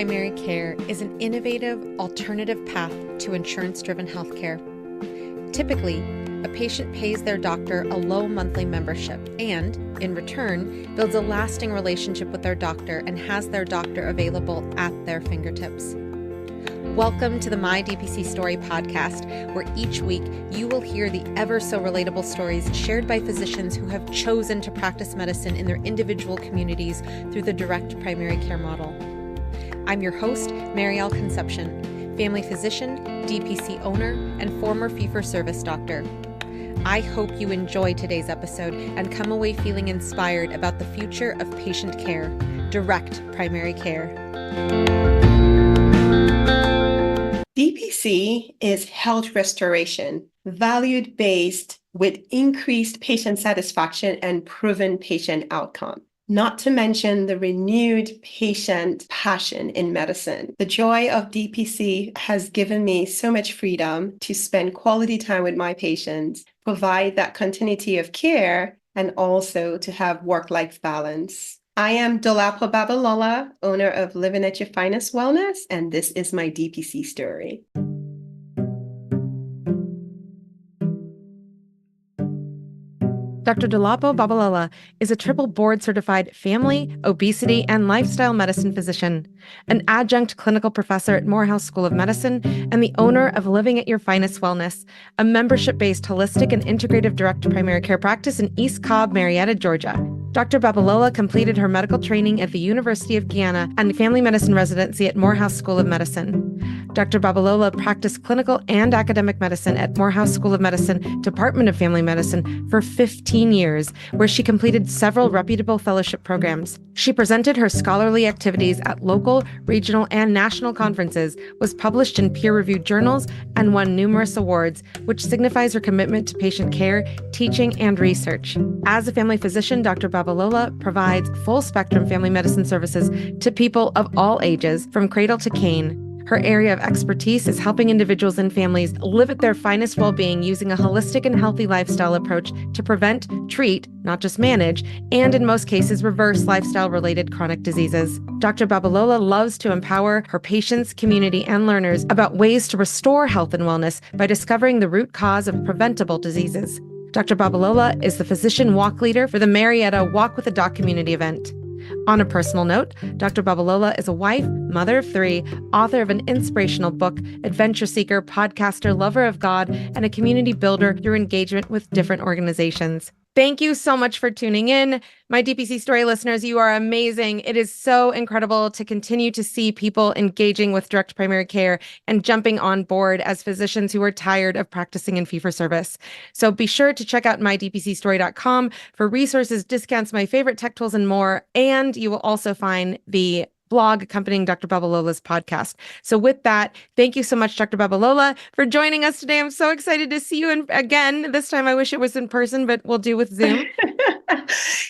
primary care is an innovative, alternative path to insurance-driven healthcare. Typically, a patient pays their doctor a low monthly membership and, in return, builds a lasting relationship with their doctor and has their doctor available at their fingertips. Welcome to the My DPC Story podcast, where each week you will hear the ever-so-relatable stories shared by physicians who have chosen to practice medicine in their individual communities through the direct primary care model. I'm your host, Marielle Concepcion, family physician, DPC owner, and former fee-for-service doctor. I hope you enjoy today's episode and come away feeling inspired about the future of patient care, direct primary care. DPC is health restoration, valued-based with increased patient satisfaction and proven patient outcome. Not to mention the renewed patient passion in medicine. The joy of DPC has given me so much freedom to spend quality time with my patients, provide that continuity of care, and also to have work-life balance. I am Dolapo Babalola, owner of Living at Your Finest Wellness, and this is my DPC story. Dr. Dolapo Babalola is a triple board-certified family, obesity, and lifestyle medicine physician, an adjunct clinical professor at Morehouse School of Medicine, and the owner of Living at Your Finest Wellness, a membership-based holistic and integrative direct primary care practice in East Cobb, Marietta, Georgia. Dr. Babalola completed her medical training at the University of Guyana and family medicine residency at Morehouse School of Medicine. Dr. Babalola practiced clinical and academic medicine at Morehouse School of Medicine, Department of Family Medicine for 15 years, where she completed several reputable fellowship programs. She presented her scholarly activities at local, regional, and national conferences, was published in peer-reviewed journals, and won numerous awards, which signifies her commitment to patient care, teaching, and research. As a family physician, Dr. Babalola provides full-spectrum family medicine services to people of all ages, from cradle to cane. Her area of expertise is helping individuals and families live at their finest well-being using a holistic and healthy lifestyle approach to prevent, treat, not just manage, and in most cases reverse lifestyle-related chronic diseases. Dr. Babalola loves to empower her patients, community, and learners about ways to restore health and wellness by discovering the root cause of preventable diseases. Dr. Babalola is the physician walk leader for the Marietta Walk with a Doc community event. On a personal note, Dr. Babalola is a wife, mother of 3, author of an inspirational book, adventure seeker, podcaster, lover of God, and a community builder through engagement with different organizations. Thank you so much for tuning in. My DPC Story listeners, you are amazing. It is so incredible to continue to see people engaging with direct primary care and jumping on board as physicians who are tired of practicing in fee-for-service. So be sure to check out mydpcstory.com for resources, discounts, my favorite tech tools, and more. And you will also find the blog accompanying Dr. Babalola's podcast. So with that, thank you so much, Dr. Babalola, for joining us today. I'm so excited to see you again. This time I wish it was in person, but we'll do with Zoom.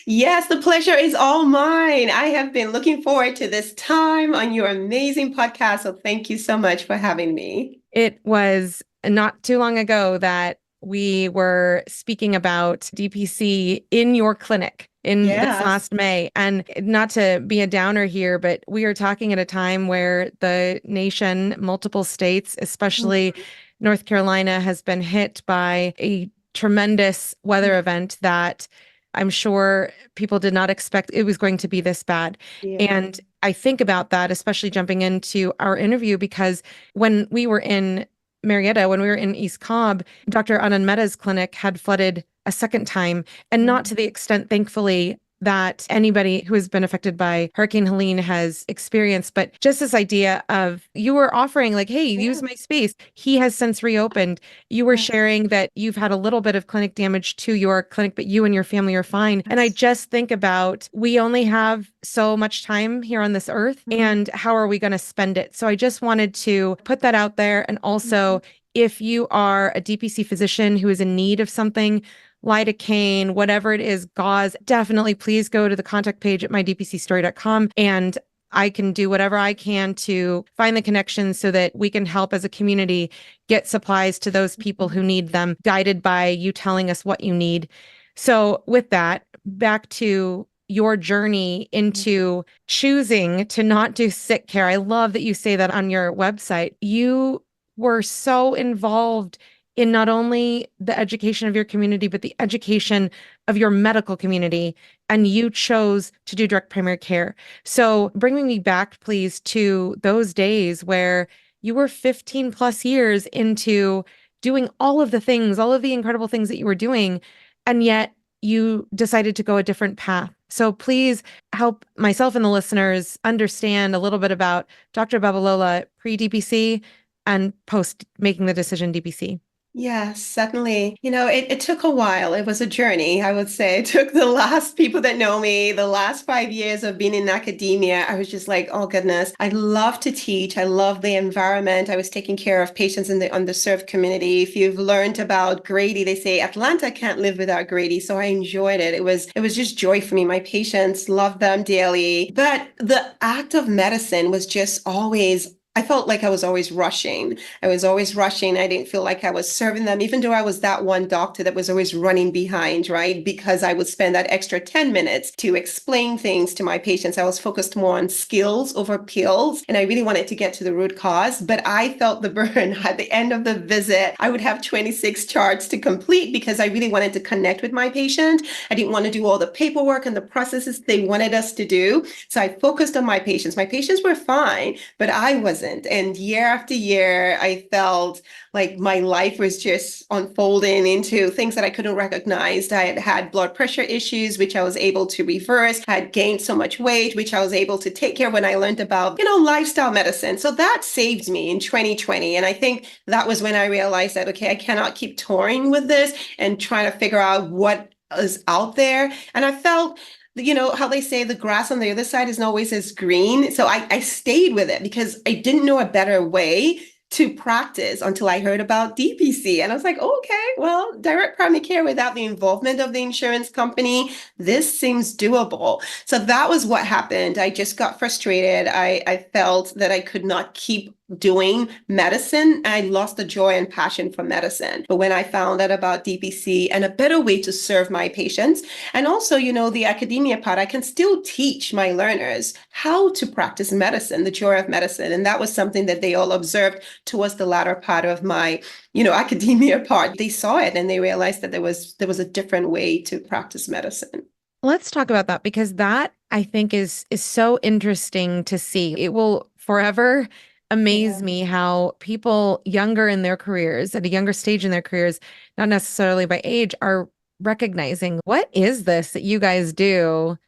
Yes, the pleasure is all mine. I have been looking forward to this time on your amazing podcast. So thank you so much for having me. It was not too long ago that we were speaking about DPC in your clinic this last May. And not to be a downer here, but we are talking at a time where the nation, multiple states, especially North Carolina, has been hit by a tremendous weather event that I'm sure people did not expect it was going to be this bad. And I think about that, especially jumping into our interview, because when we were in Marietta, when we were in East Cobb, Dr. Anand Mehta's clinic had flooded a second time, and not to the extent, thankfully, that anybody who has been affected by Hurricane Helene has experienced. But just this idea of you were offering like, hey, use my space. He has since reopened. You were sharing that you've had a little bit of clinic damage to your clinic, but you and your family are fine. And I just think about, we only have so much time here on this earth, and how are we going to spend it? So I just wanted to put that out there. And also, if you are a DPC physician who is in need of something, lidocaine, whatever it is, gauze, definitely please go to the contact page at mydpcstory.com, and I can do whatever I can to find the connections so that we can help as a community get supplies to those people who need them, guided by you telling us what you need. So with that, back to your journey into choosing to not do sick care. I love that you say that on your website. You were so involved in not only the education of your community, but the education of your medical community. And you chose to do direct primary care. So bringing me back, please, to those days where you were 15 plus years into doing all of the things, all of the incredible things that you were doing, and yet you decided to go a different path. So please help myself and the listeners understand a little bit about Dr. Babalola pre-DPC and post making the decision DPC. Yes, certainly. It took a while. It was a journey, I would say. It took the last people that know me, the last 5 years of being in academia. I was just like, oh goodness, I love to teach. I love the environment. I was taking care of patients in the underserved community. If you've learned about Grady, they say Atlanta can't live without Grady. So I enjoyed it. It was just joy for me. My patients loved them dearly. But the act of medicine was just always I felt like I was always rushing. I was always rushing. I didn't feel like I was serving them, even though I was that one doctor that was always running behind, right? Because I would spend that extra 10 minutes to explain things to my patients. I was focused more on skills over pills, and I really wanted to get to the root cause. But I felt the burn at the end of the visit. I would have 26 charts to complete because I really wanted to connect with my patient. I didn't want to do all the paperwork and the processes they wanted us to do. So I focused on my patients. My patients were fine, but I wasn't. And year after year, I felt like my life was just unfolding into things that I couldn't recognize. I had had blood pressure issues, which I was able to reverse. I had gained so much weight, which I was able to take care of when I learned about, lifestyle medicine. So that saved me in 2020. And I think that was when I realized that, okay, I cannot keep touring with this and trying to figure out what is out there. And I felt how they say the grass on the other side isn't always as green. So I stayed with it because I didn't know a better way to practice until I heard about DPC. And I was like, oh, okay, well, direct primary care without the involvement of the insurance company, this seems doable. So that was what happened. I just got frustrated. I felt that I could not keep doing medicine. I lost the joy and passion for medicine. But when I found out about DPC and a better way to serve my patients, and also, the academia part, I can still teach my learners how to practice medicine, the joy of medicine. And that was something that they all observed towards the latter part of my, academia part. They saw it and they realized that there was a different way to practice medicine. Let's talk about that because that I think is so interesting to see. It will forever amaze Yeah. me how people younger in their careers, at a younger stage in their careers, not necessarily by age, are recognizing what is this that you guys do?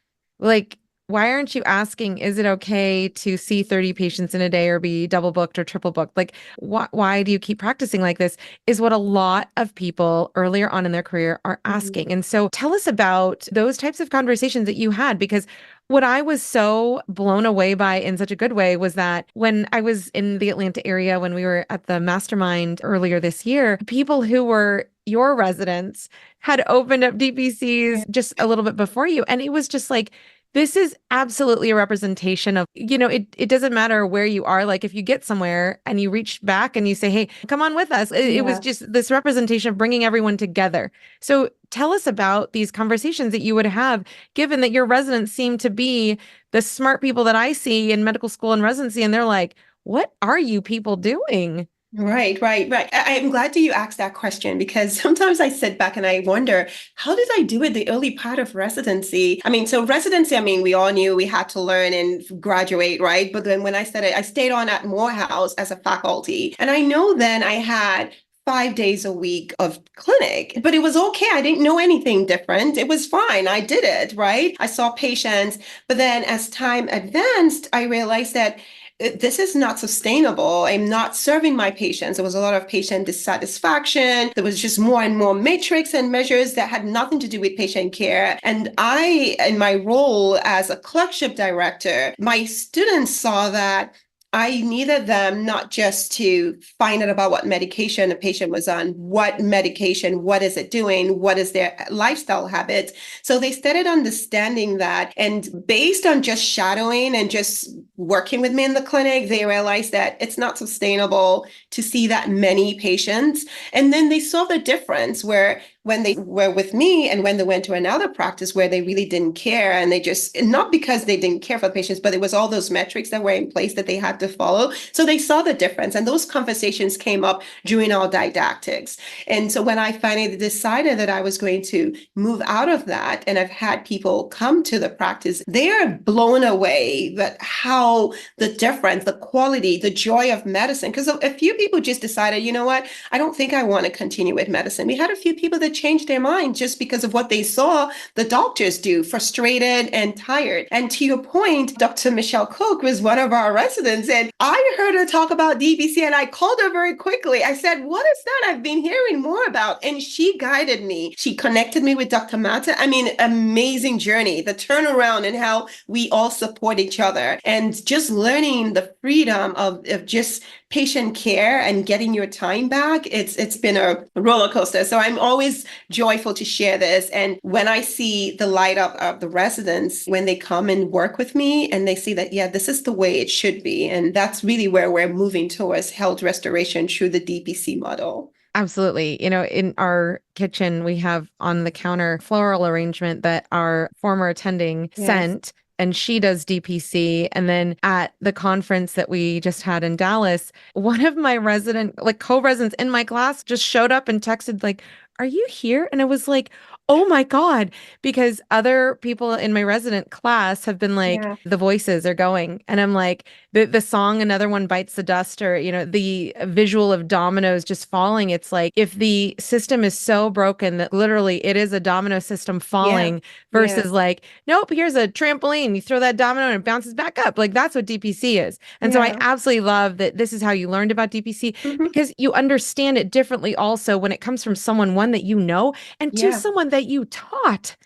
Like, why aren't you asking, is it okay to see 30 patients in a day or be double booked or triple booked? Like, why do you keep practicing like this? Is what a lot of people earlier on in their career are Mhm. asking. And so tell us about those types of conversations that you had, because what I was so blown away by in such a good way was that when I was in the Atlanta area, when we were at the mastermind earlier this year, people who were your residents had opened up DPCs Yeah. just a little bit before you. And it was just like, this is absolutely a representation of, it doesn't matter where you are. Like if you get somewhere and you reach back and you say, hey, come on with us. It was Yeah. just this representation of bringing everyone together. So tell us about these conversations that you would have, given that your residents seem to be the smart people that I see in medical school and residency. And they're like, what are you people doing? Right, right, right. I'm glad that you asked that question because sometimes I sit back and I wonder, how did I do it the early part of residency? We all knew we had to learn and graduate, right? But then when I started, I stayed on at Morehouse as a faculty. And I know then I had 5 days a week of clinic, but it was okay. I didn't know anything different. It was fine. I did it, right? I saw patients. But then as time advanced, I realized that this is not sustainable. I'm not serving my patients. There was a lot of patient dissatisfaction. There was just more and more metrics and measures that had nothing to do with patient care. And I, in my role as a clerkship director, my students saw that I needed them not just to find out about what medication a patient was on, what medication, what is it doing, what is their lifestyle habits. So they started understanding that. And based on just shadowing and just working with me in the clinic, they realized that it's not sustainable to see that many patients. And then they saw the difference where when they were with me and when they went to another practice where they really didn't care, and they just, not because they didn't care for the patients, but it was all those metrics that were in place that they had to follow. So they saw the difference. And those conversations came up during our didactics. And so when I finally decided that I was going to move out of that, and I've had people come to the practice, they are blown away that how the difference, the quality, the joy of medicine. Because a few people just decided, you know what, I don't think I want to continue with medicine. We had a few people that changed their mind just because of what they saw the doctors do, frustrated and tired. And to your point, Dr. Michelle Cook was one of our residents, and I heard her talk about DPC, and I called her very quickly. I said, what is that? I've been hearing more about. And she guided me. She connected me with Dr. Mata. I mean, amazing journey, the turnaround and how we all support each other, and just learning the freedom of just patient care and getting your time back. It's been a roller coaster. So I'm always joyful to share this. And when I see the light up of the residents, when they come and work with me and they see that, yeah, this is the way it should be. And that's really where we're moving towards health restoration through the DPC model. Absolutely. You know, in our kitchen, we have on the counter floral arrangement that our former attending Yes. sent, and she does DPC. And then at the conference that we just had in Dallas, one of my like co-residents in my class just showed up and texted like, "Are you here?" And I was like, "Oh my God," because other people in my resident class have been like, Yeah. the voices are going. And I'm like, the song, Another One Bites the Dust, or, you know, the visual of dominoes just falling. It's like, if the system is so broken that literally it is a domino system Yeah. falling Yeah. versus like, nope, here's a trampoline. You throw that domino and it bounces back up. Like, that's what DPC is. And so I Yeah. absolutely love that this is how you learned about DPC, Mhm. because you understand it differently also when it comes from someone, one, that you know, and two, Yeah. someone that you taught.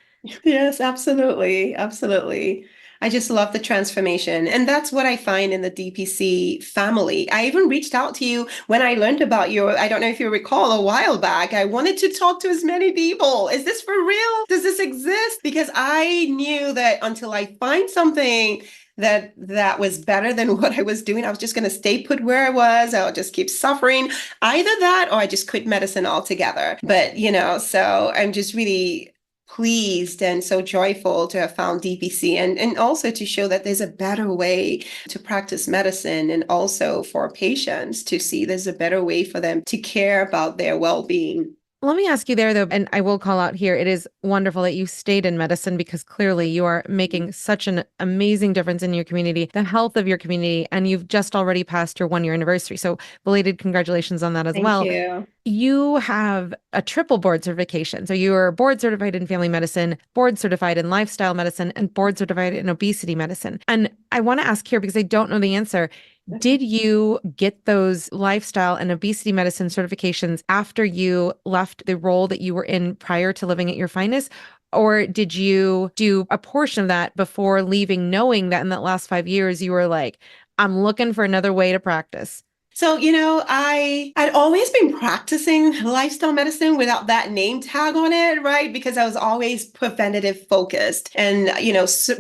Yes, absolutely. Absolutely. I just love the transformation. And that's what I find in the DPC family. I even reached out to you when I learned about you. I don't know if you recall, a while back. I wanted to talk to as many people. Is this for real? Does this exist? Because I knew that until I find something that was better than what I was doing, I was just going to stay put where I was. I'll just keep suffering. Either that or I just quit medicine altogether. But, so I'm just really pleased and so joyful to have found DPC, and also to show that there's a better way to practice medicine, and also for patients to see there's a better way for them to care about their well-being. Let me ask you there, though, and I will call out here, it is wonderful that you stayed in medicine, because clearly you are making such an amazing difference in your community, the health of your community, and you've just already passed your 1 year anniversary. So belated congratulations on that as Thank well. you. You have a triple board certification. So you are board certified in family medicine, board certified in lifestyle medicine, and board certified in obesity medicine. And I want to ask here, because I don't know the answer. Did you get those lifestyle and obesity medicine certifications after you left the role that you were in prior to living at your finest? Or did you do a portion of that before leaving, knowing that in that last 5 years, you were like, I'm looking for another way to practice? So, I'd always been practicing lifestyle medicine without that name tag on it, right? Because I was always preventative focused and,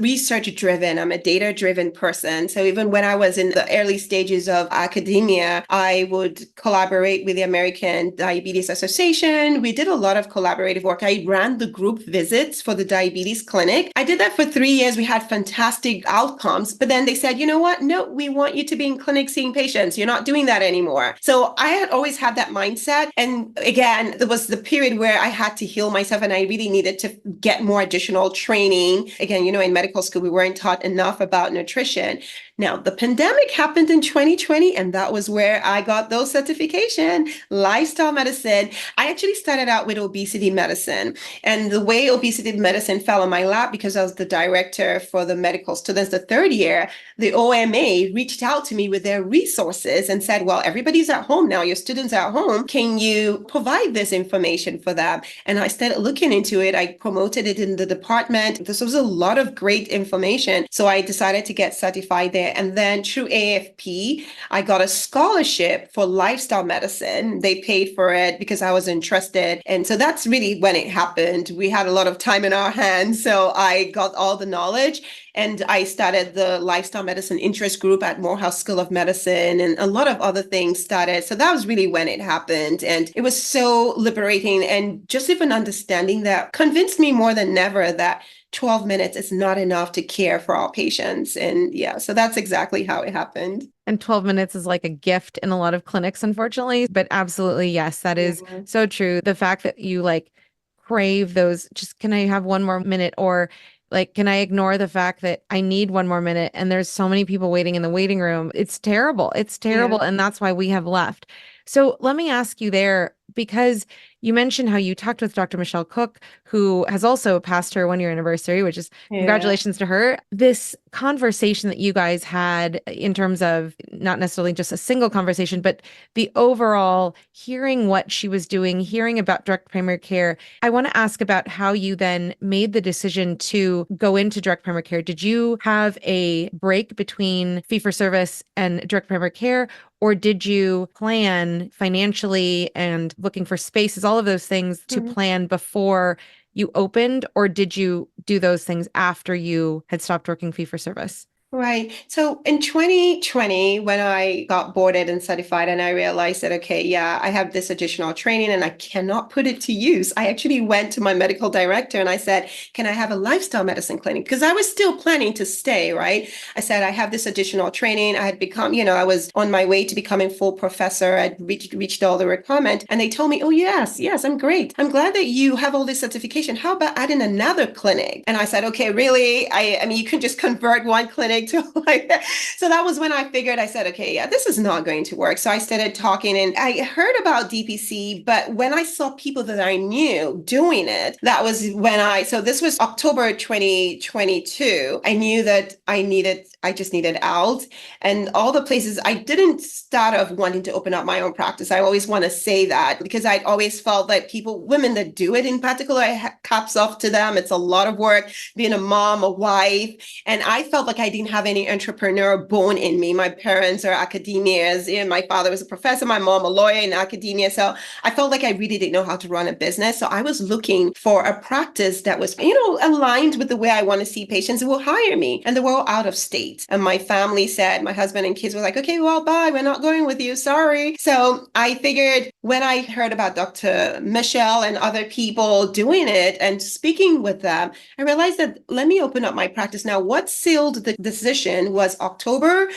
research driven. I'm a data driven person. So even when I was in the early stages of academia, I would collaborate with the American Diabetes Association. We did a lot of collaborative work. I ran the group visits for the diabetes clinic. I did that for 3 years. We had fantastic outcomes, but then they said, you know what? No, we want you to be in clinic seeing patients. You're not doing that anymore. So I had always had that mindset. And again, there was the period where I had to heal myself, and I really needed to get more additional training. Again, in medical school, we weren't taught enough about nutrition. Now, the pandemic happened in 2020, and that was where I got those certification, lifestyle medicine. I actually started out with obesity medicine, and the way obesity medicine fell on my lap, because I was the director for the medical students the third year, the OMA reached out to me with their resources and said, well, everybody's at home now, your students are at home. Can you provide this information for them? And I started looking into it. I promoted it in the department. This was a lot of great information. So I decided to get certified there. And then through AFP, I got a scholarship for lifestyle medicine. They paid for it because I was interested. And so that's really when it happened. We had a lot of time in our hands. So I got all the knowledge. And I started the lifestyle medicine interest group at Morehouse School of Medicine, and a lot of of other things started. So that was really when it happened. And it was so liberating. And just even understanding that convinced me more than ever that 12 minutes is not enough to care for our patients. And yeah, so that's exactly how it happened. And 12 minutes is like a gift in a lot of clinics, unfortunately. But absolutely, yes, that is Yeah. so true. The fact that you like crave those, just can I have one more minute? Or like, can I ignore the fact that I need one more minute? And there's so many people waiting in the waiting room. It's terrible. It's Yeah. terrible. And that's why we have left. So let me ask you there, because you mentioned how you talked with Dr. Michelle Cook, who has also passed her 1 year anniversary, which is Yeah. congratulations to her. This conversation that you guys had in terms of not necessarily just a single conversation, but the overall hearing what she was doing, hearing about direct primary care. I want to ask about how you then made the decision to go into direct primary care. Did you have a break between fee for service and direct primary care? Or did you plan financially and looking for spaces, all of those things to Mhm. plan before you opened? Or did you do those things after you had stopped working fee for service? Right. So in 2020, when I got boarded and certified, and I realized that, okay, yeah, I have this additional training and I cannot put it to use. I actually went to my medical director and I said, can I have a lifestyle medicine clinic? Because I was still planning to stay, right? I said, I have this additional training. I had become, I was on my way to becoming full professor. I'd reached all the requirement. And they told me, oh, yes, I'm great. I'm glad that you have all this certification. How about adding another clinic? And I said, okay, really? I mean, you can just convert one clinic to like that. So that was when I figured, I said, okay, yeah, this is not going to work. So I started talking and I heard about DPC, but when I saw people that I knew doing it, that was when so this was October 2022. I knew that I just needed out. And all the places, I didn't start off wanting to open up my own practice. I always want to say that because I'd always felt that women that do it in particular, caps off to them. It's a lot of work being a mom, a wife. And I felt like I didn't have any entrepreneur bone in me. My parents are academias. My father was a professor, my mom a lawyer in academia. So I felt like I really didn't know how to run a business. So I was looking for a practice that was, aligned with the way I want to see patients who will hire me. And they were all out of state. And my family said, my husband and kids were like, okay, well, bye. We're not going with you. Sorry. So I figured when I heard about Dr. Michelle and other people doing it and speaking with them, I realized that let me open up my practice. Now, what sealed the decision was October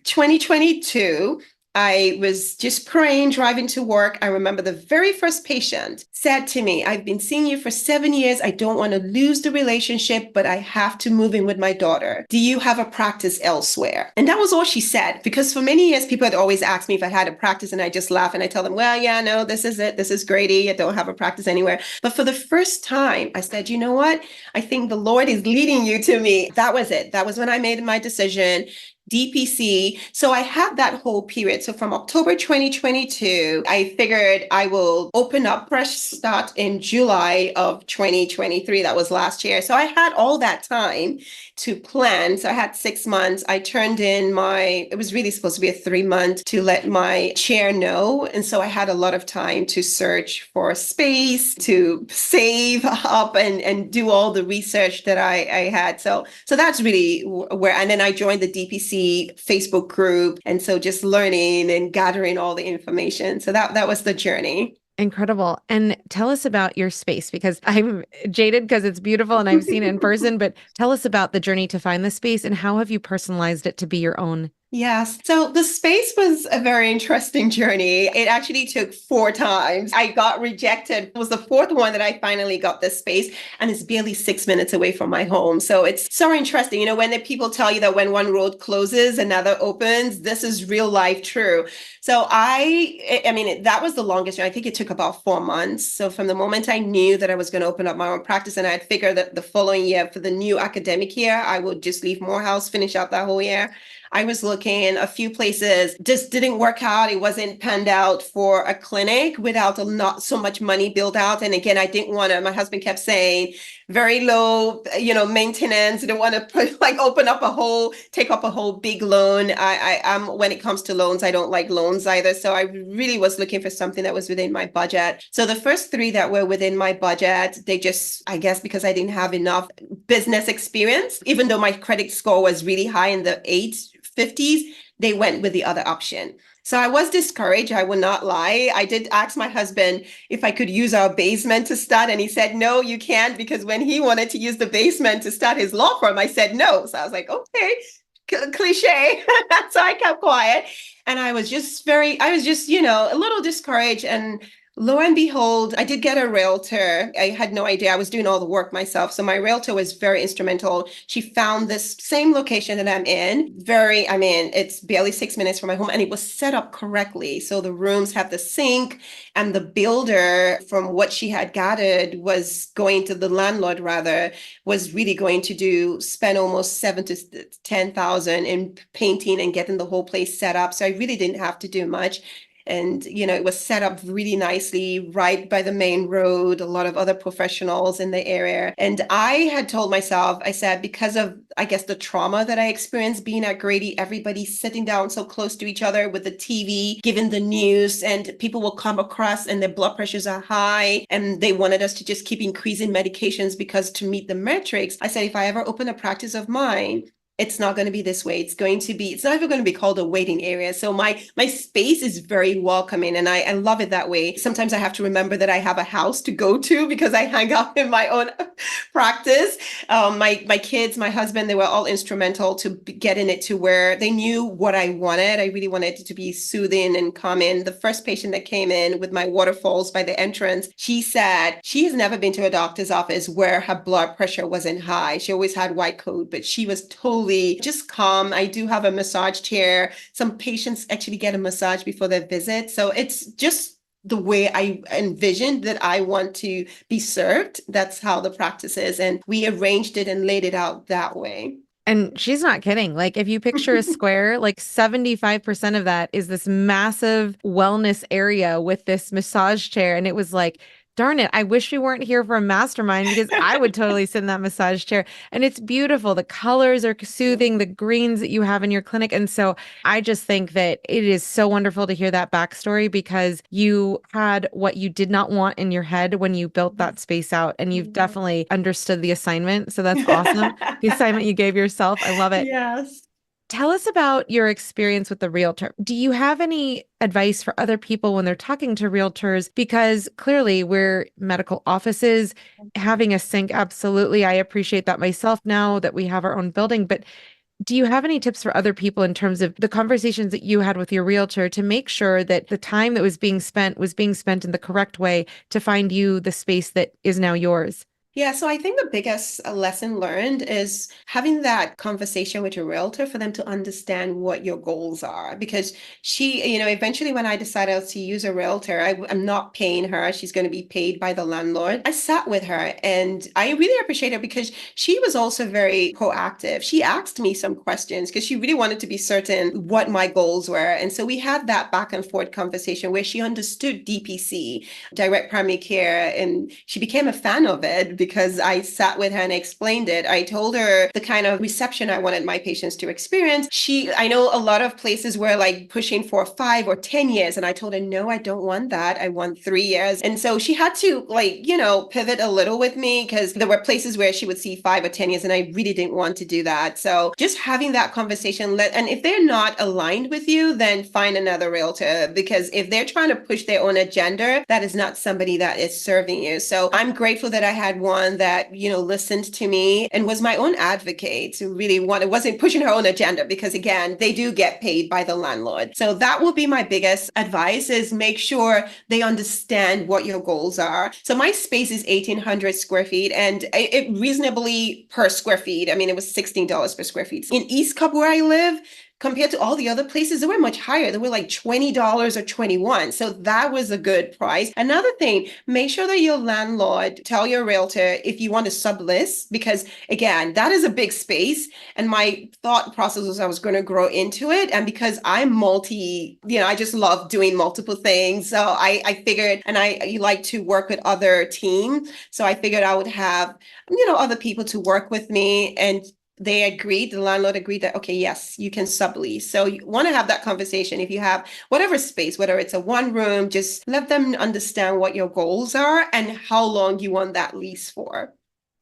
2022. I was just praying, driving to work. I remember the very first patient said to me, I've been seeing you for 7 years. I don't want to lose the relationship, but I have to move in with my daughter. Do you have a practice elsewhere? And that was all she said, because for many years, people had always asked me if I had a practice, and I just laugh and I tell them, well, yeah, no, this is it. This is Grady. I don't have a practice anywhere. But for the first time, I said, you know what? I think the Lord is leading you to me. That was it. That was when I made my decision. DPC. So I had that whole period. So from October 2022, I figured I will open up fresh start in July of 2023. That was last year. So I had all that time to plan. So I had 6 months. I turned in it was really supposed to be a 3-month to let my chair know. And so I had a lot of time to search for space, to save up and do all the research that I had. So that's really where, and then I joined the DPC Facebook group. And so just learning and gathering all the information. So that was the journey. Incredible. And tell us about your space, because I'm jaded because it's beautiful and I've seen it in person, but tell us about the journey to find the space and how have you personalized it to be your own? Yes. So the space was a very interesting journey. It actually took 4 times. I got rejected. It was the 4th one that I finally got this space, and it's barely 6 minutes away from my home. So it's so interesting. When the people tell you that when one road closes, another opens, this is real life true. So I mean, that was the longest. I think it took about 4 months. So from the moment I knew that I was going to open up my own practice, and I had figured that the following year for the new academic year, I would just leave Morehouse, finish out that whole year. I was looking a few places, just didn't work out. It wasn't panned out for a clinic without not so much money built out. And again, I didn't want to, my husband kept saying, very low, maintenance. I don't want to take up a whole big loan. I'm when it comes to loans, I don't like loans either. So I really was looking for something that was within my budget. So the first 3 that were within my budget, they just, I guess, because I didn't have enough business experience, even though my credit score was really high in the 850s, fees, they went with the other option. So I was discouraged. I will not lie. I did ask my husband if I could use our basement to start. And he said, no, you can't, because when he wanted to use the basement to start his law firm, I said no. So I was like, okay, cliche. So I kept quiet. And I was just, a little discouraged. And lo and behold, I did get a realtor. I had no idea. I was doing all the work myself. So my realtor was very instrumental. She found this same location that I'm in. It's barely 6 minutes from my home, and it was set up correctly. So the rooms have the sink, and the builder, from what she had gathered, the landlord rather, was really going to spend almost 7 to 10,000 in painting and getting the whole place set up. So I really didn't have to do much. And, it was set up really nicely right by the main road, a lot of other professionals in the area. And I had told myself, I said, because of, I guess, the trauma that I experienced being at Grady, everybody sitting down so close to each other with the TV, giving the news, and people will come across and their blood pressures are high. And they wanted us to just keep increasing medications because to meet the metrics. I said, if I ever open a practice of mine, it's not going to be this way. It's not even going to be called a waiting area. So my space is very welcoming, and I love it that way. Sometimes I have to remember that I have a house to go to because I hang out in my own practice. My kids, my husband, they were all instrumental to getting it to where they knew what I wanted. I really wanted it to be soothing and calming. The first patient that came in with my waterfalls by the entrance, she said she has never been to a doctor's office where her blood pressure wasn't high. She always had white coat, but she was totally just calm. I do have a massage chair. Some patients actually get a massage before their visit. So it's just the way I envisioned that I want to be served. That's how the practice is. And we arranged it and laid it out that way. And she's not kidding. Like, if you picture a square, like 75% of that is this massive wellness area with this massage chair. And it was like, darn it, I wish we weren't here for a mastermind, because I would totally sit in that massage chair. And it's beautiful. The colors are soothing, the greens that you have in your clinic. And so I just think that it is so wonderful to hear that backstory, because you had what you did not want in your head when you built that space out. And you've definitely understood the assignment. So that's awesome. The assignment you gave yourself. I love it. Yes. Tell us about your experience with the realtor. Do you have any advice for other people when they're talking to realtors? Because clearly we're medical offices, having a sink. Absolutely. I appreciate that myself now that we have our own building. But do you have any tips for other people in terms of the conversations that you had with your realtor to make sure that the time that was being spent in the correct way to find you the space that is now yours? Yeah, so I think the biggest lesson learned is having that conversation with your realtor for them to understand what your goals are. Because eventually when I decided to use a realtor, I'm not paying her. She's going to be paid by the landlord. I sat with her and I really appreciate her because she was also very proactive. She asked me some questions because she really wanted to be certain what my goals were. And so we had that back and forth conversation where she understood DPC, direct primary care, and she became a fan of it because I sat with her and explained it. I told her the kind of reception I wanted my patients to experience. I know a lot of places were like pushing for 5 or 10 years. And I told her, no, I don't want that. I want 3 years. And so she had to pivot a little with me because there were places where she would see 5 or 10 years and I really didn't want to do that. So just having that conversation, and if they're not aligned with you, then find another realtor, because if they're trying to push their own agenda, that is not somebody that is serving you. So I'm grateful that I had one that, listened to me and was my own advocate. It wasn't pushing her own agenda because again, they do get paid by the landlord. So that will be my biggest advice, is make sure they understand what your goals are. So my space is 1,800 square feet and it reasonably per square feet. I mean, it was $16 per square feet. In East Cobb where I live, compared to all the other places, they were much higher. They were like $20 or $21. So that was a good price. Another thing, make sure that your landlord, tell your realtor if you want to sublist, because again, that is a big space. And my thought process was I was going to grow into it. And because I'm I just love doing multiple things. So I figured, and I like to work with other teams. So I figured I would have, other people to work with me, and the landlord agreed that, okay, yes, you can sublease. So you want to have that conversation. If you have whatever space, whether it's a one room, just let them understand what your goals are and how long you want that lease for.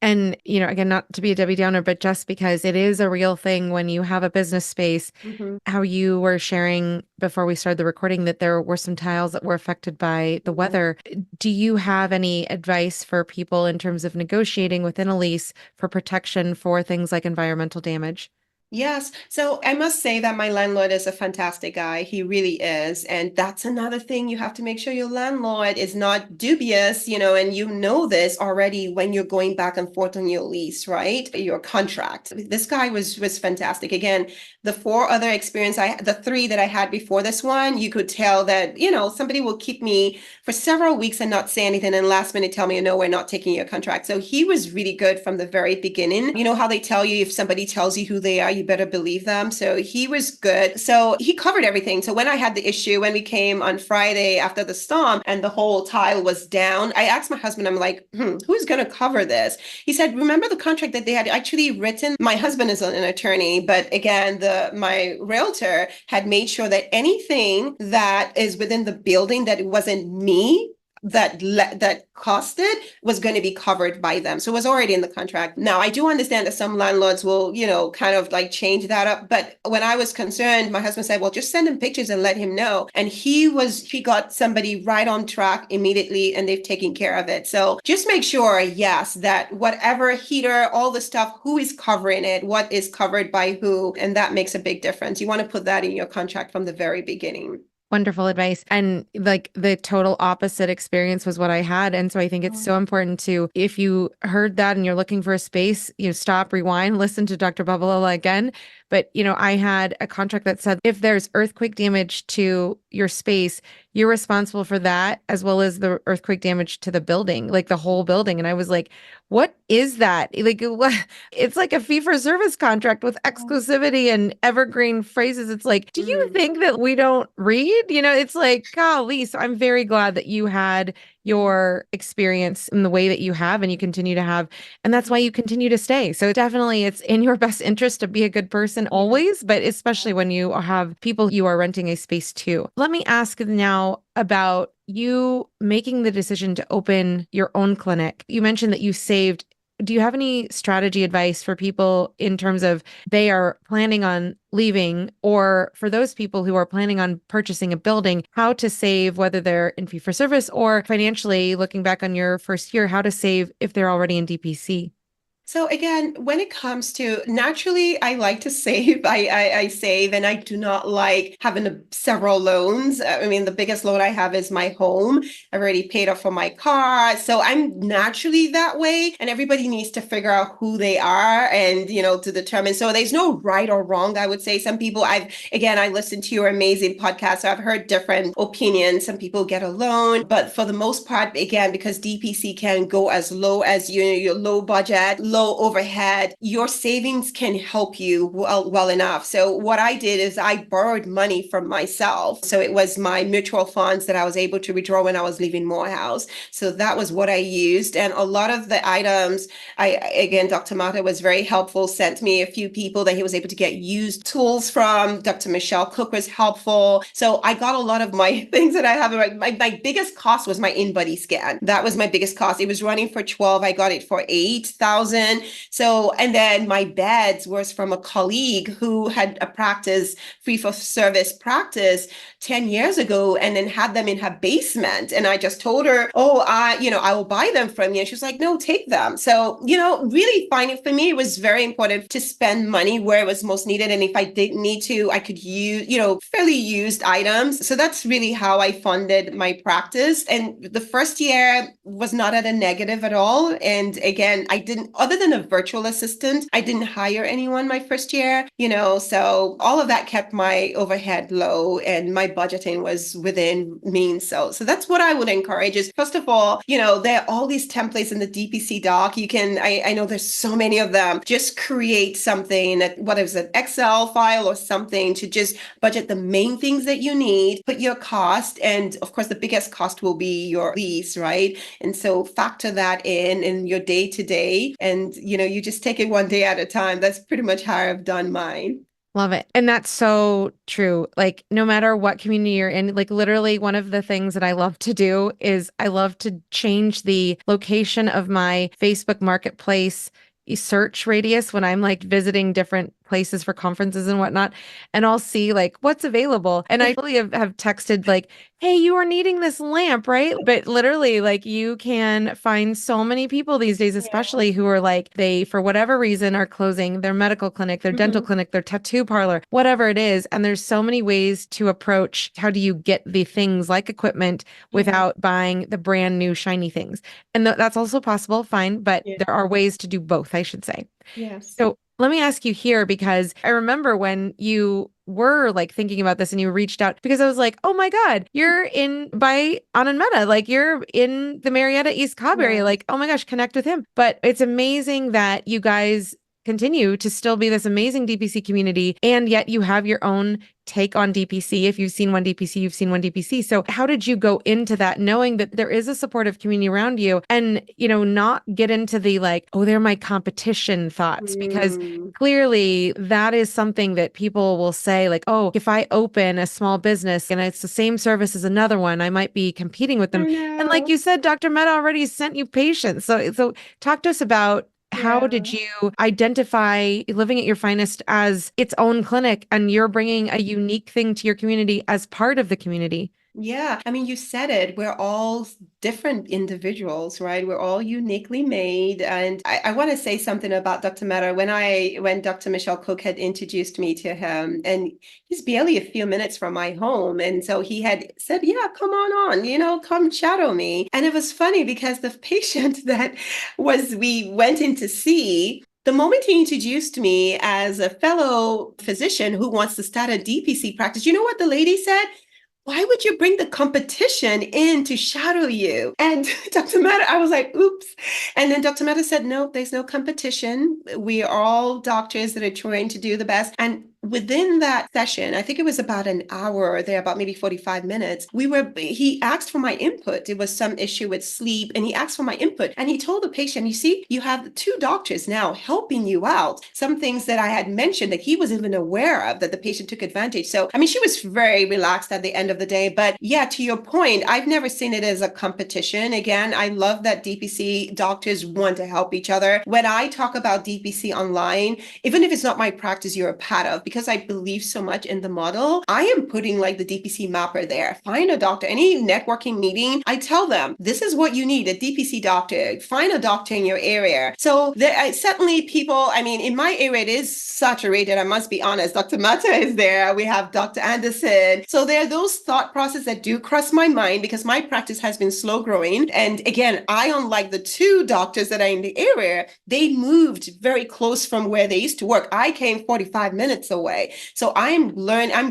And, again, not to be a Debbie Downer, but just because it is a real thing when you have a business space, Mhm. how you were sharing before we started the recording that there were some tiles that were affected by the Yeah. weather. Do you have any advice for people in terms of negotiating within a lease for protection for things like environmental damage? Yes. So I must say that my landlord is a fantastic guy. He really is. And that's another thing. You have to make sure your landlord is not dubious, and you know this already when you're going back and forth on your lease, right? Your contract. This guy was fantastic. Again, the the three that I had before this one, you could tell that, somebody will keep me for several weeks and not say anything and last minute tell me, no, we're not taking your contract. So he was really good from the very beginning. You know how they tell you if somebody tells you who they are, you better believe them. So he was good. So he covered everything. So when I had the issue, when we came on Friday after the storm and the whole tile was down, I asked my husband, I'm like, who's going to cover this? He said, remember the contract that they had actually written? My husband is an attorney, but again, my realtor had made sure that anything that is within the building that it wasn't me that cost it was going to be covered by them. So it was already in the contract. Now, I do understand that some landlords will, kind of like change that up. But when I was concerned, my husband said, well, just send him pictures and let him know. And he got somebody right on track immediately and they've taken care of it. So just make sure, yes, that whatever heater, all the stuff, who is covering it, what is covered by who, and that makes a big difference. You want to put that in your contract from the very beginning. Wonderful advice. And like the total opposite experience was what I had. And so I think it's so important to, if you heard that and you're looking for a space, stop, rewind, listen to Dr. Babalola again. But, I had a contract that said if there's earthquake damage to your space, you're responsible for that as well as the earthquake damage to the building, like the whole building. And I was like, what is that? Like, it's like a fee for service contract with exclusivity and evergreen phrases. It's like, do you think that we don't read? It's like, golly. So I'm very glad that you had your experience in the way that you have and you continue to have. And that's why you continue to stay. So definitely it's in your best interest to be a good person always, but especially when you have people you are renting a space to. Let me ask now about you making the decision to open your own clinic. You mentioned that you saved. Do you have any strategy advice for people in terms of they are planning on leaving, or for those people who are planning on purchasing a building, how to save, whether they're in fee for service or financially, looking back on your first year, how to save if they're already in DPC? So again, when it comes to naturally, I like to save. I save, and I do not like having several loans. I mean, the biggest loan I have is my home. I've already paid off for my car, so I'm naturally that way. And everybody needs to figure out who they are, and to determine. So there's no right or wrong. I would say some people. I listened to your amazing podcast, so I've heard different opinions. Some people get a loan, but for the most part, again, because DPC can go as low as your low budget, low overhead, your savings can help you well enough. So what I did is I borrowed money from myself. So it was my mutual funds that I was able to withdraw when I was leaving Morehouse. So that was what I used. And a lot of the items, Dr. Mata was very helpful, sent me a few people that he was able to get used tools from. Dr. Michelle Cook was helpful. So I got a lot of my things that I have. My biggest cost was my InBody scan. That was my biggest cost. It was running for 12. I got it for 8,000. So, and then my beds was from a colleague who had a practice, free for service practice 10 years ago, and then had them in her basement. And I just told her, I will buy them from you. And she was like, no, take them. So, really finding, for me, it was very important to spend money where it was most needed. And if I didn't need to, I could use, fairly used items. So that's really how I funded my practice. And the first year was not at a negative at all. And again, I didn't, other than a virtual assistant, I didn't hire anyone my first year, so all of that kept my overhead low and my budgeting was within means. So that's what I would encourage is, first of all, there are all these templates in the DPC doc. You can, I know there's so many of them. Just create something, whether it's an Excel file or something, to just budget the main things that you need, put your cost, and of course, the biggest cost will be your lease, right? And so factor that in your day to day, and you just take it one day at a time. That's pretty much how I've done mine. Love it. And that's so true. Like, no matter what community you're in, like, literally, one of the things that I love to do is I love to change the location of my Facebook Marketplace search radius when I'm like visiting different places for conferences and whatnot. And I'll see like what's available. And I really have texted, like, hey, you are needing this lamp, right? But literally, like, you can find so many people these days, Yeah. especially who are like, they, for whatever reason, are closing their medical clinic, their dental Mhm. clinic, their tattoo parlor, whatever it is. And there's so many ways to approach how do you get the things like equipment Yeah. without buying the brand new shiny things. And that's also possible, fine, but Yeah. there are ways to do both, I should say. Yes. So let me ask you here, because I remember when you were like thinking about this and you reached out, because I was like, oh my God, you're in by Anand, like you're in the Marietta East Cobb area. Yes. Like, oh my gosh, connect with him. But it's amazing that you guys continue to still be this amazing DPC community, and yet you have your own take on DPC. If you've seen one DPC, you've seen one DPC. So how did you go into that knowing that there is a supportive community around you, and, not get into the like, oh, they're my competition thoughts? Because Mm. clearly that is something that people will say, like, oh, if I open a small business and it's the same service as another one, I might be competing with I them. And like know. you said, Dr. Meta already sent you patients. So talk to us about how did Yeah. you identify living at your finest as its own clinic, and you're bringing a unique thing to your community as part of the community? Yeah, I mean, you said it. We're all different individuals, right? We're all uniquely made. And I want to say something about Dr. Mehta. When Dr. Michelle Cook had introduced me to him, and he's barely a few minutes from my home. And so he had said, yeah, come on, come shadow me. And it was funny because the patient that we went in to see, the moment he introduced me as a fellow physician who wants to start a DPC practice, you know what the lady said? Why would you bring the competition in to shadow you? And Dr. Mehta, I was like, oops. And then Dr. Mehta said, no, there's no competition. We are all doctors that are trying to do the best. And within that session, I think it was about an hour there, about maybe 45 minutes, he asked for my input. It was some issue with sleep, and he asked for my input. And he told the patient, you see, you have two doctors now helping you out. Some things that I had mentioned that he was even aware of, that the patient took advantage. So, I mean, she was very relaxed at the end of the day. But yeah, to your point, I've never seen it as a competition. Again, I love that DPC doctors want to help each other. When I talk about DPC online, even if it's not my practice you're a part of, because I believe so much in the model, I am putting like the DPC mapper there. Find a doctor, any networking meeting, I tell them, this is what you need, a DPC doctor. Find a doctor in your area. So there certainly people, I mean, in my area, it is saturated, I must be honest. Dr. Mata is there. We have Dr. Anderson. So there are those thought processes that do cross my mind, because my practice has been slow growing. And again, unlike the two doctors that are in the area, they moved very close from where they used to work. I came 45 minutes away. So I'm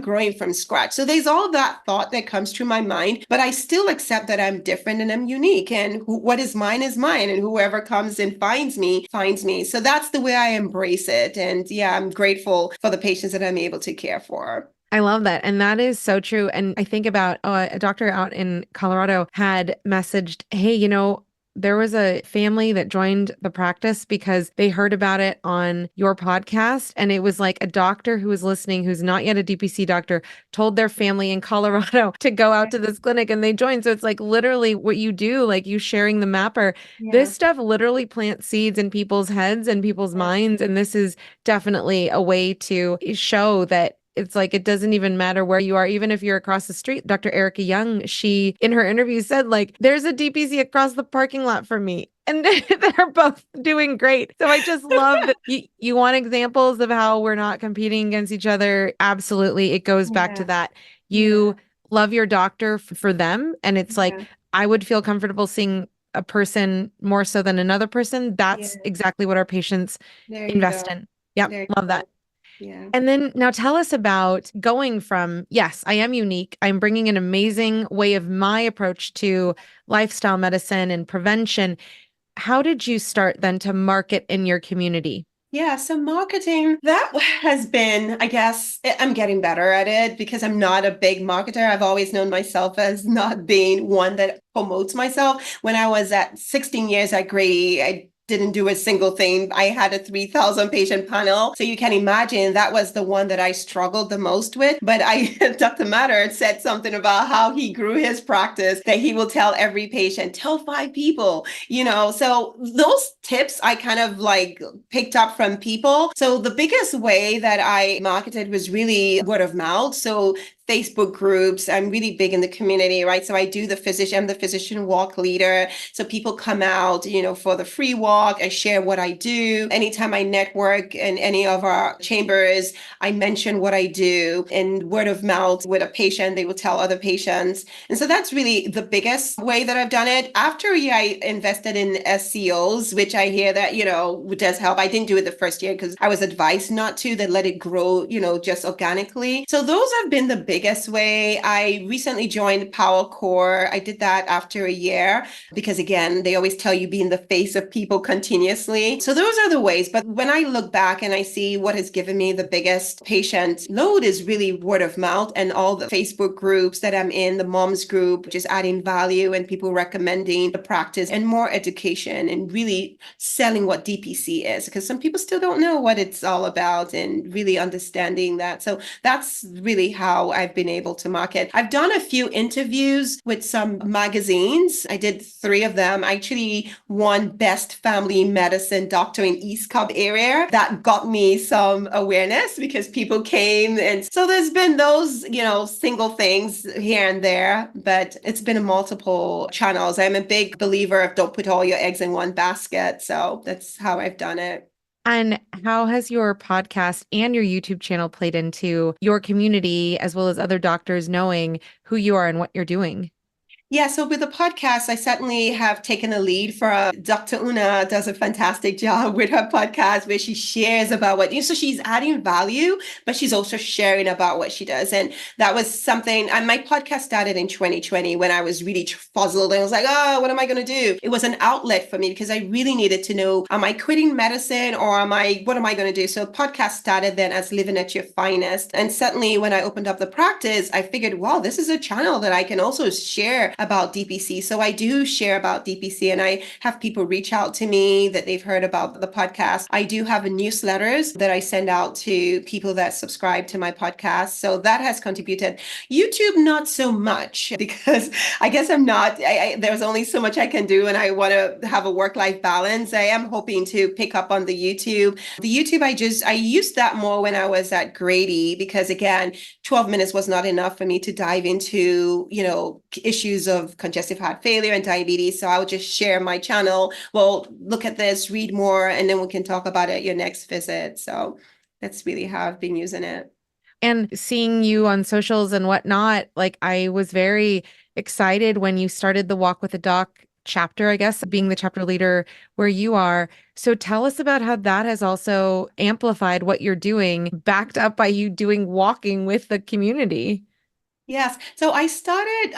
growing from scratch. So there's all that thought that comes through my mind, but I still accept that I'm different and I'm unique, and what is mine, and whoever comes and finds me, finds me. So that's the way I embrace it. And yeah, I'm grateful for the patients that I'm able to care for. I love that. And that is so true. And I think about a doctor out in Colorado had messaged, hey, there was a family that joined the practice because they heard about it on your podcast. And it was like a doctor who was listening, who's not yet a DPC doctor, told their family in Colorado to go out to this clinic, and they joined. So it's like literally what you do, like you sharing the mapper. This Yeah. stuff literally plants seeds in people's heads and people's minds. And this is definitely a way to show that it's like it doesn't even matter where you are, even if you're across the street. Dr. Erica Young, she in her interview said, like, there's a DPC across the parking lot from me. And they're both doing great. So I just love that you want examples of how we're not competing against each other. Absolutely. It goes back to Yeah. that. Yeah. You love your doctor for them. And it's like, Yeah. I would feel comfortable seeing a person more so than another person. That's Yeah. exactly what our patients There you invest go. in. Yep. There you Love that. go. Yeah. And then now tell us about going from, yes, I am unique. I'm bringing an amazing way of my approach to lifestyle medicine and prevention. How did you start then to market in your community? Yeah, so marketing, that has been, I guess, I'm getting better at it because I'm not a big marketer. I've always known myself as not being one that promotes myself. When I was at 16 years at Grady, I didn't do a single thing. I had a 3,000 patient panel. So you can imagine that was the one that I struggled the most with. But Dr. Matter said something about how he grew his practice, that he will tell every patient, tell 5 people, so those tips I kind of like picked up from people. So the biggest way that I marketed was really word of mouth. So Facebook groups. I'm really big in the community, right? So I'm the physician walk leader. So people come out, for the free walk. I share what I do. Anytime I network in any of our chambers, I mention what I do, and word of mouth with a patient, they will tell other patients. And so that's really the biggest way that I've done it. After a year, I invested in SEOs, which I hear that, does help. I didn't do it the first year because I was advised not to, that let it grow, just organically. So those have been the biggest way. I recently joined Power Core. I did that after a year because, again, they always tell you be in the face of people continuously. So those are the ways. But when I look back and I see what has given me the biggest patient load is really word of mouth and all the Facebook groups that I'm in, the moms group, just adding value and people recommending the practice and more education and really selling what DPC is, because some people still don't know what it's all about and really understanding that. So that's really how I've been able to market. I've done a few interviews with some magazines. I did 3 of them. I actually won Best Family Medicine Doctor in East Cobb area. That got me some awareness because people came. And so there's been those, single things here and there, but it's been multiple channels. I'm a big believer of don't put all your eggs in one basket. So that's how I've done it. And how has your podcast and your YouTube channel played into your community as well as other doctors knowing who you are and what you're doing? Yeah, so with the podcast, I certainly have taken a lead for Dr. Una does a fantastic job with her podcast where she shares about so she's adding value, but she's also sharing about what she does. And that was something, and my podcast started in 2020 when I was really fuzzled and I was like, oh, what am I going to do? It was an outlet for me because I really needed to know, am I quitting medicine or what am I going to do? So podcast started then as Living at Your Finest. And certainly when I opened up the practice, I figured, wow, this is a channel that I can also share about DPC. So I do share about DPC and I have people reach out to me that they've heard about the podcast. I do have newsletters that I send out to people that subscribe to my podcast. So that has contributed. YouTube, not so much because I guess I'm not, there's only so much I can do and I want to have a work-life balance. I am hoping to pick up on the YouTube. The YouTube, I used that more when I was at Grady because again, 12 minutes was not enough for me to dive into, issues of congestive heart failure and diabetes. So I'll just share my channel. Well, look at this, read more, and then we can talk about it at your next visit. So that's really how I've been using it. And seeing you on socials and whatnot, like I was very excited when you started the Walk with a Doc chapter, I guess, being the chapter leader where you are. So tell us about how that has also amplified what you're doing, backed up by you doing walking with the community. Yes. So I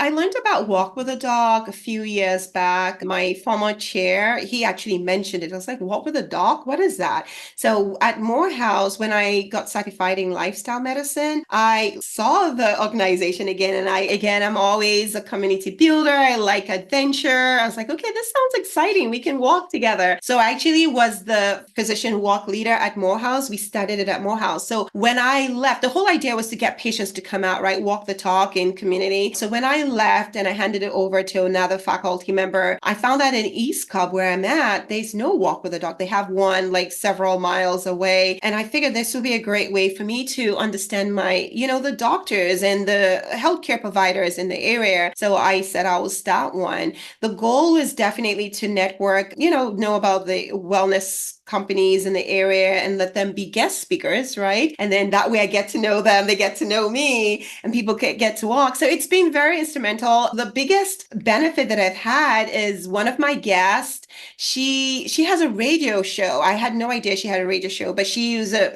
learned about Walk with a Dog a few years back. My former chair, he actually mentioned it. I was like, Walk with a Dog? What is that? So at Morehouse, when I got certified in lifestyle medicine, I saw the organization again. And I'm always a community builder. I like adventure. I was like, okay, this sounds exciting. We can walk together. So I actually was the physician walk leader at Morehouse. We started it at Morehouse. So when I left, the whole idea was to get patients to come out, right? Walk the talk in community. So when I left and I handed it over to another faculty member, I found that in East Cobb where I'm at, there's no Walk with a Dog. They have one like several miles away. And I figured this would be a great way for me to understand my, the doctors and the healthcare providers in the area. So I said I will start one. The goal is definitely to network, know about the wellness companies in the area and let them be guest speakers, right? And then that way I get to know them, they get to know me, and people get to walk. So it's been very instrumental. The biggest benefit that I've had is one of my guests, she has a radio show. I had no idea she had a radio show, but she's a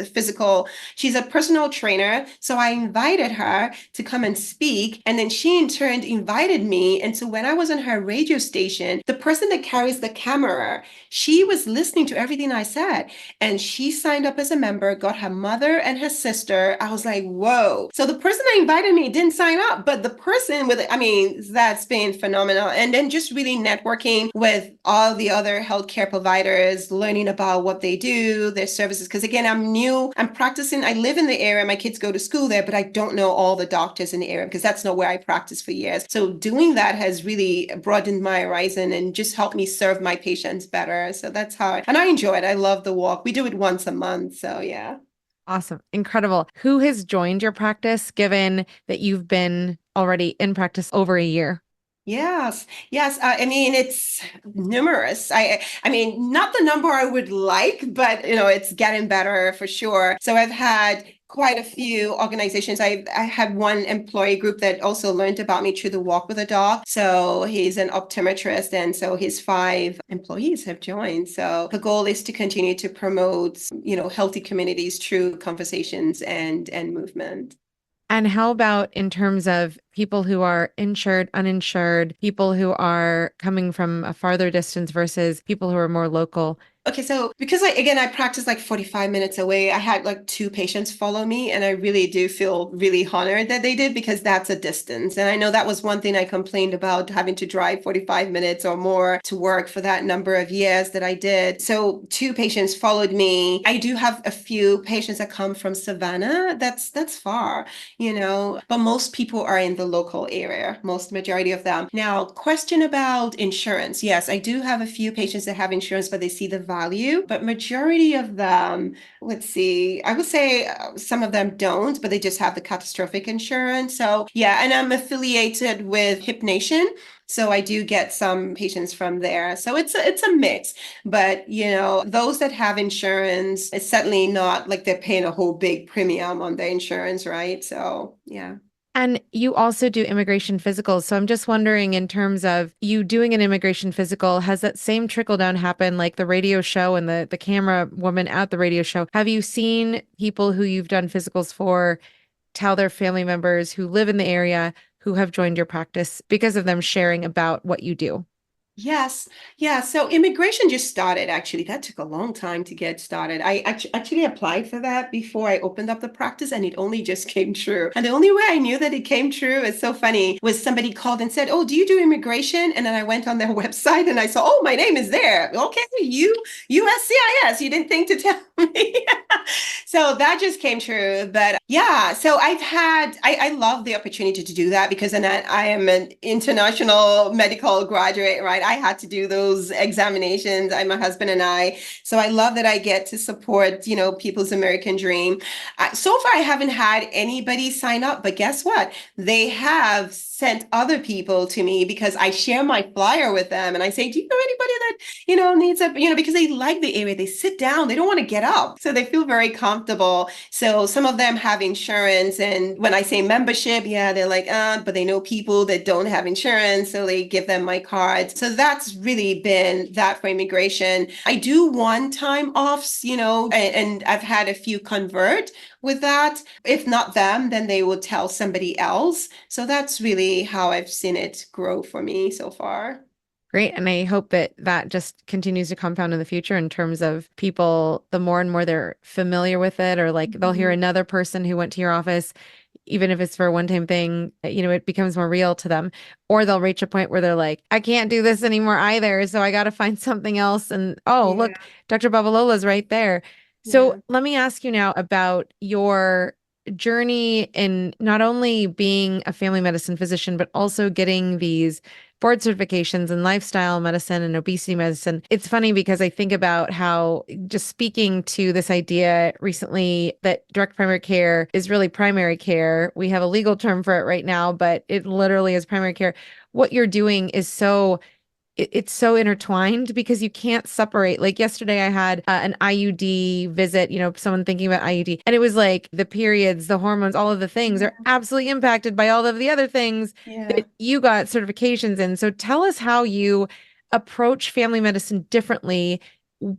personal trainer. So I invited her to come and speak. And then she in turn invited me. And so when I was on her radio station, the person that carries the camera, she was listening to everything I I said. And she signed up as a member, got her mother and her sister. I was like, whoa. So the person that invited me didn't sign up, but the person with, I mean, that's been phenomenal. And then just really networking with all the other healthcare providers, learning about what they do, their services. Because again, I'm new, I'm practicing, I live in the area, my kids go to school there, but I don't know all the doctors in the area because that's not where I practiced for years. So doing that has really broadened my horizon and just helped me serve my patients better. So that's how, and I enjoy it. I love the walk. We do it once a month. So yeah. Awesome. Incredible. Who has joined your practice given that you've been already in practice over a year? Yes, yes. I mean, it's numerous. I mean, not the number I would like, but it's getting better for sure. So I've had quite a few organizations. I had one employee group that also learned about me through the walk with a dog. So he's an optometrist, and so his 5 employees have joined. So the goal is to continue to promote, healthy communities through conversations and movement. And how about in terms of people who are insured, uninsured, people who are coming from a farther distance versus people who are more local? Okay, so because I practice like 45 minutes away, I had like 2 patients follow me, and I really do feel really honored that they did because that's a distance. And I know that was one thing I complained about, having to drive 45 minutes or more to work for that number of years that I did. So 2 patients followed me. I do have a few patients that come from Savannah. That's far, but most people are in the local area, most majority of them. Now, question about insurance. Yes, I do have a few patients that have insurance, but they see the value, but majority of them, let's see, I would say some of them don't, but they just have the catastrophic insurance. So yeah, and I'm affiliated with Hip Nation. So I do get some patients from there. So it's a mix, but those that have insurance, it's certainly not like they're paying a whole big premium on their insurance, right? So yeah. And you also do immigration physicals. So I'm just wondering, in terms of you doing an immigration physical, has that same trickle down happen like the radio show and the camera woman at the radio show? Have you seen people who you've done physicals for tell their family members who live in the area who have joined your practice because of them sharing about what you do? Yes. Yeah. So immigration just started, actually. That took a long time to get started. I actually applied for that before I opened up the practice, and it only just came true. And the only way I knew that it came true, is so funny, was somebody called and said, "Oh, do you do immigration?" And then I went on their website and I saw, "Oh, my name is there. Okay, USCIS. You didn't think to tell me." So that just came true. But yeah, so I love the opportunity to do that because then I am an international medical graduate, right? I had to do those examinations. My husband and I. So I love that I get to support, people's American dream. So far, I haven't had anybody sign up, but guess what? They have sent other people to me because I share my flyer with them and I say, "Do you know anybody that, needs a, because they like the area, they sit down, they don't want to get up. So they feel very comfortable. So some of them have insurance. And when I say membership, yeah, they're like, but they know people that don't have insurance. So they give them my card. So that's really been that for immigration. I do one-time offs, and I've had a few convert with that. If not them, then they will tell somebody else. So that's really how I've seen it grow for me so far. Great. And I hope that that just continues to compound in the future in terms of people, the more and more they're familiar with it, or like they'll hear Mhm. another person who went to your office, even if it's for a one-time thing, it becomes more real to them. Or they'll reach a point where they're like, I can't do this anymore either. So I got to find something else. And oh, Yeah, look, Dr. Babalola's right there. So yeah. let me ask you now about your journey in not only being a family medicine physician, but also getting these board certifications in lifestyle medicine and obesity medicine. It's funny because I think about how, just speaking to this idea recently, that direct primary care is really primary care. We have a legal term for it right now, but it literally is primary care. What you're doing is it's so intertwined because you can't separate. Like yesterday, I had an IUD visit, someone thinking about IUD, and it was like the periods, the hormones, all of the things are absolutely impacted by all of the other things Yeah. that you got certifications in. So tell us how you approach family medicine differently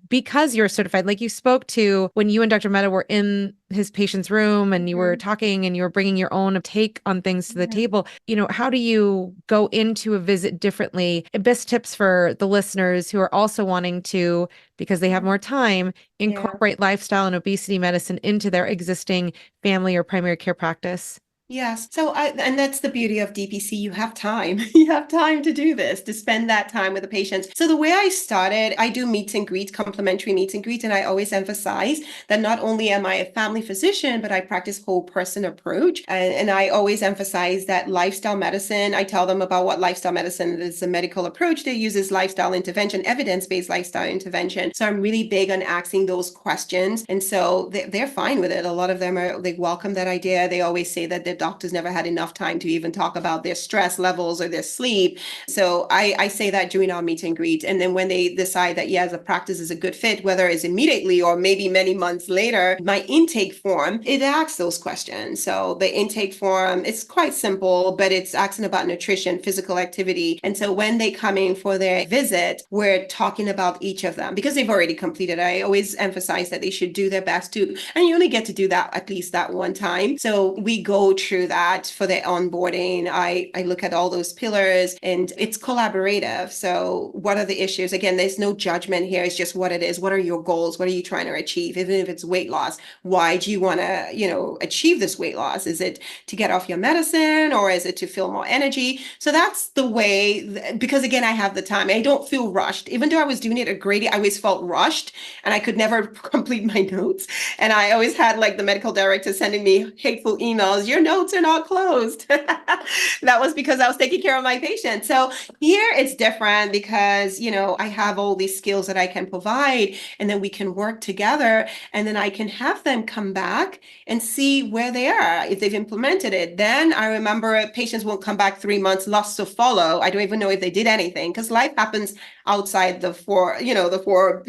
because you're certified, like you spoke to when you and Dr. Mehta were in his patient's room and you were talking and you were bringing your own take on things to the table, how do you go into a visit differently? Best tips for the listeners who are also wanting to, because they have more time, incorporate lifestyle and obesity medicine into their existing family or primary care practice. Yes. And that's the beauty of DPC. You have time. You have time to do this, to spend that time with the patients. So the way I started, I do meets and greets, complimentary meets and greets. And I always emphasize that not only am I a family physician, but I practice whole person approach. And I always emphasize that lifestyle medicine, I tell them about what lifestyle medicine is, a medical approach that uses lifestyle intervention, evidence-based lifestyle intervention. So I'm really big on asking those questions. And so they're fine with it. A lot of them they welcome that idea. They always say that their doctors never had enough time to even talk about their stress levels or their sleep. So I say that during our meet and greet. And then when they decide that, yes, the practice is a good fit, whether it's immediately or maybe many months later, my intake form, it asks those questions. So the intake form, it's quite simple, but it's asking about nutrition, physical activity. And so when they come in for their visit, we're talking about each of them because they've already completed. I always emphasize that they should do their best to, and you only get to do that at least that one time. So we go through that for their onboarding. I look at all those pillars and it's collaborative. So what are the issues? Again, there's no judgment here. It's just what it is. What are your goals? What are you trying to achieve? Even if it's weight loss, why do you want to, achieve this weight loss? Is it to get off your medicine or is it to feel more energy? So that's the way, because again, I have the time. I don't feel rushed. Even though I was doing it at Grady, I always felt rushed and I could never complete my notes. And I always had like the medical director sending me hateful emails. Your notes are not closed. That was because I was taking care of my patient. So here it's different because, I have all these skills that I can provide and then we can work together and then I can have them come back and see where they are. If they've implemented it, then I remember patients won't come back 3 months lost to follow. I don't even know if they did anything because life happens outside the four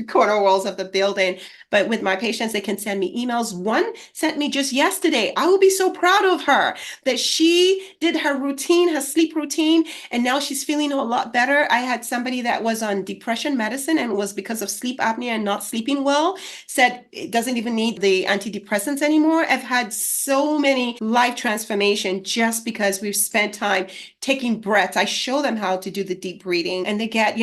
corner walls of the building. But with my patients, they can send me emails. One sent me just yesterday. I will be so proud of her that she did her routine, her sleep routine, and now she's feeling a lot better. I had somebody that was on depression medicine and was because of sleep apnea and not sleeping well, said it doesn't even need the antidepressants anymore. I've had so many life transformation just because we've spent time taking breaths. I show them how to do the deep breathing and they get,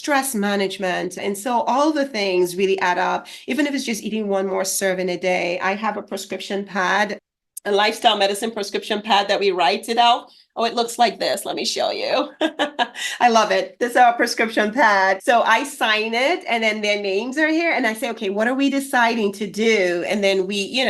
stress management. And so all the things really add up, even if it's just eating one more serving a day. I have a prescription pad, a lifestyle medicine prescription pad that we write it out. Oh, it looks like this. Let me show you. I love it. This is our prescription pad. So I sign it and then their names are here. And I say, okay, what are we deciding to do? And then we,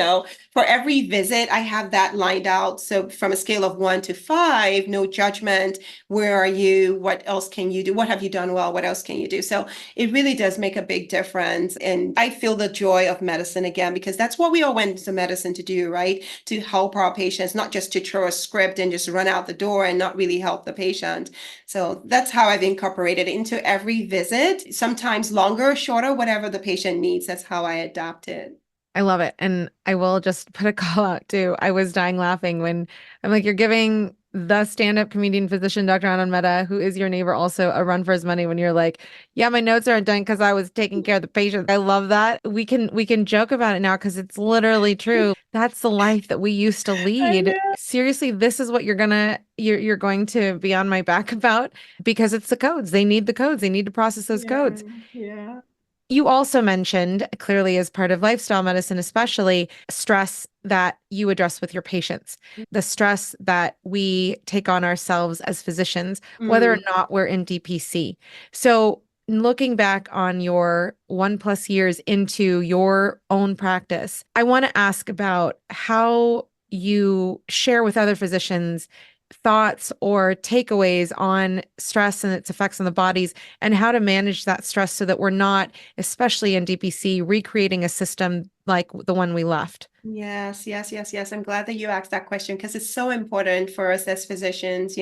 for every visit, I have that lined out. So from a scale of 1 to 5, no judgment. Where are you? What else can you do? What have you done well? What else can you do? So it really does make a big difference. And I feel the joy of medicine again, because that's what we all went to medicine to do, right? To help our patients, not just to throw a script and just run out the door and not really help the patient. So that's how I've incorporated it into every visit, sometimes longer, shorter, whatever the patient needs. That's how I adapt it. I love it. And I will just put a call out too. I was dying laughing when I'm like, you're giving the stand-up comedian physician, Dr. Anand Mehta, who is your neighbor, also a run for his money when you're like, yeah, my notes aren't done because I was taking care of the patient. I love that. We can joke about it now because it's literally true. That's the life that we used to lead. Seriously, this is what you're going to be on my back about because it's the codes. They need the codes. They need to process those codes. Yeah. You also mentioned, clearly as part of lifestyle medicine, especially stress that you address with your patients, the stress that we take on ourselves as physicians, whether or not we're in DPC. So looking back on your 1+ years into your own practice, I want to ask about how you share with other physicians thoughts or takeaways on stress and its effects on the bodies and how to manage that stress so that we're not, especially in DPC, recreating a system like the one we left. Yes, yes, yes, yes. I'm glad that you asked that question because it's so important for us as physicians.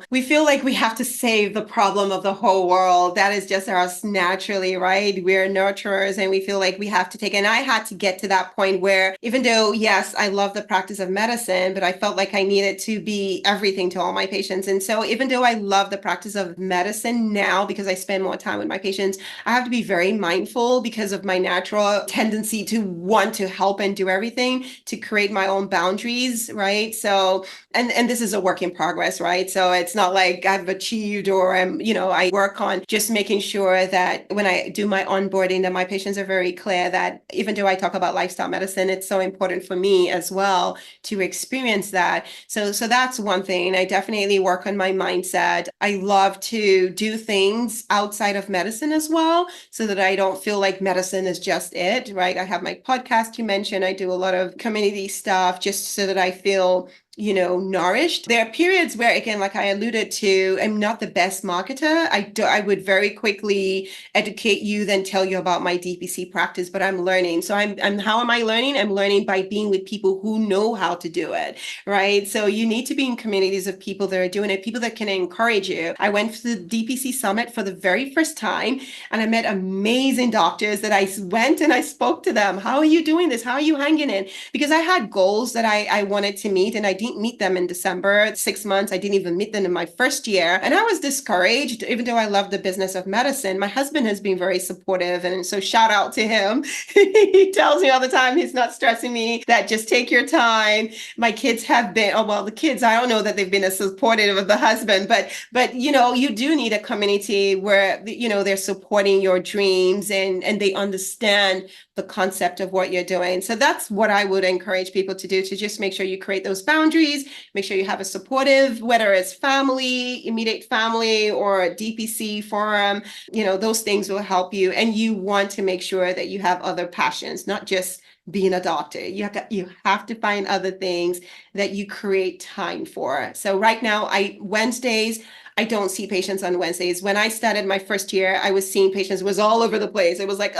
We feel like we have to save the problem of the whole world. That is just us naturally, right? We're nurturers and we feel like we have to take. And I had to get to that point where, even though, yes, I love the practice of medicine, but I felt like I needed to be everything to all my patients. And so, even though I love the practice of medicine now because I spend more time with my patients, I have to be very mindful because of my natural tendency to want to help and do everything, to create my own boundaries, right? So, and this is a work in progress, right? So it's not like I've achieved or I work on just making sure that when I do my onboarding, that my patients are very clear that even though I talk about lifestyle medicine, it's so important for me as well to experience that. So that's one thing. I definitely work on my mindset. I love to do things outside of medicine as well, so that I don't feel like medicine is just it, right? I have my podcast you mentioned. I do a lot of community stuff just so that I feel nourished. There are periods where, again, like I alluded to, I'm not the best marketer. I would very quickly educate you, then tell you about my DPC practice, but I'm learning. So how am I learning? I'm learning by being with people who know how to do it, right? So you need to be in communities of people that are doing it, people that can encourage you. I went to the DPC Summit for the very first time and I met amazing doctors that I went and I spoke to them. How are you doing this? How are you hanging in? Because I had goals that I wanted to meet and I didn't meet them in December. 6 months, I didn't even meet them in my first year. And I was discouraged, even though I love the business of medicine. My husband has been very supportive. And so shout out to him. He tells me all the time, he's not stressing me, that just take your time. My kids have been, the kids, I don't know that they've been as supportive of the husband, but you do need a community where, they're supporting your dreams and they understand the concept of what you're doing. So that's what I would encourage people to do, to just make sure you create those boundaries, make sure you have a supportive, whether it's family, immediate family, or a DPC forum, those things will help you. And you want to make sure that you have other passions, not just being a doctor. You have to find other things that you create time for. So right now, Wednesdays, I don't see patients on Wednesdays. When I started my first year, I was seeing patients, it was all over the place. It was like,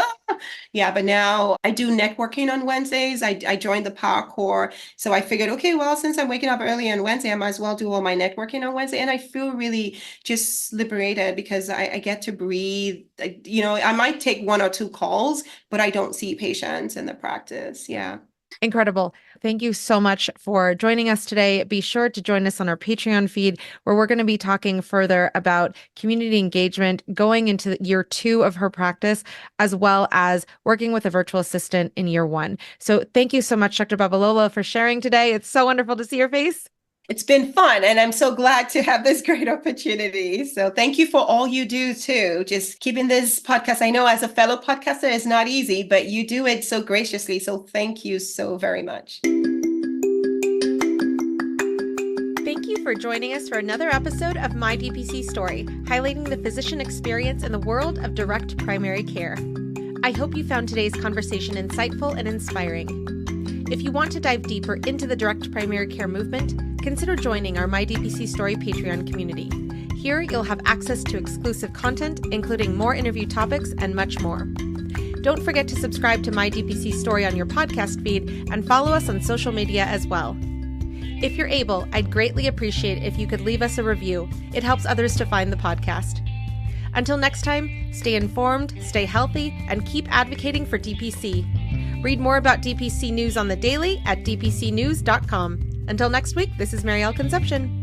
yeah, but now I do networking on Wednesdays. I joined the Power Core. So I figured, okay, well, since I'm waking up early on Wednesday, I might as well do all my networking on Wednesday. And I feel really just liberated because I get to breathe. I might take 1 or 2 calls, but I don't see patients in the practice. Yeah. Incredible. Thank you so much for joining us today. Be sure to join us on our Patreon feed, where we're going to be talking further about community engagement going into year 2 of her practice, as well as working with a virtual assistant in year 1. So thank you so much, Dr. Babalola, for sharing today. It's so wonderful to see your face. It's been fun, and I'm so glad to have this great opportunity. So thank you for all you do too. Just keeping this podcast. I know as a fellow podcaster, it's not easy, but you do it so graciously. So thank you so very much. Thank you for joining us for another episode of My DPC Story, highlighting the physician experience in the world of direct primary care. I hope you found today's conversation insightful and inspiring. If you want to dive deeper into the direct primary care movement, consider joining our My DPC Story Patreon community. Here, you'll have access to exclusive content, including more interview topics and much more. Don't forget to subscribe to My DPC Story on your podcast feed and follow us on social media as well. If you're able, I'd greatly appreciate if you could leave us a review. It helps others to find the podcast. Until next time, stay informed, stay healthy, and keep advocating for DPC. Read more about DPC news on the daily at dpcnews.com. Until next week, this is Marielle Concepcion.